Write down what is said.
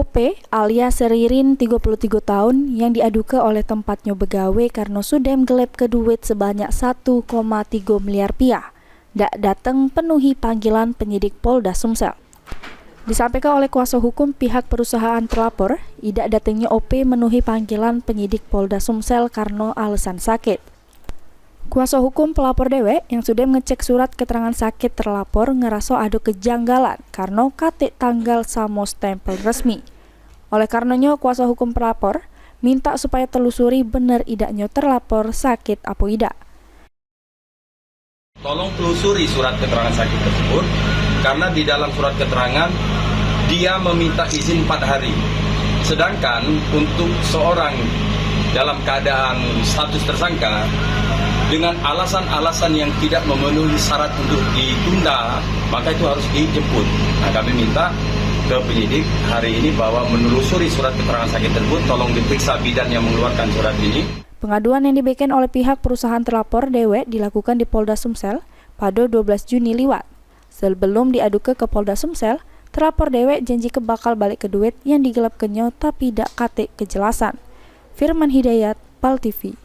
OP alias Ririn 33 tahun yang diaduke oleh tempatnya begawe karena sudah gelap ke duit sebanyak 1,3 miliar rupiah. Dak datang penuhi panggilan penyidik Polda Sumsel. Disampaikan oleh kuasa hukum pihak perusahaan terlapor, idak datangnya OP menuhi panggilan penyidik Polda Sumsel karena alasan sakit. Kuasa hukum pelapor dewek yang sudah ngecek surat keterangan sakit terlapor ngerasa ada kejanggalan karena kate tanggal samo stempel resmi. Oleh karenanya kuasa hukum pelapor minta supaya telusuri benar idaknya terlapor sakit apa idak. Tolong telusuri surat keterangan sakit tersebut karena di dalam surat keterangan dia meminta izin 4 hari. Sedangkan untuk seorang dalam keadaan status tersangka dengan alasan-alasan yang tidak memenuhi syarat untuk ditunda, maka itu harus dijemput. Nah, kami minta ke penyidik hari ini bahwa menelusuri surat keterangan sakit tersebut, tolong diperiksa bidan yang mengeluarkan surat ini. Pengaduan yang dibikin oleh pihak perusahaan terlapor dewek dilakukan di Polda Sumsel pada 12 Juni liwat. Sebelum diadu ke Polda Sumsel, terlapor dewek janji ke bakal balik ke duit yang digelapkannya tapi tidak kate kejelasan. Firman Hidayat, PAL TV.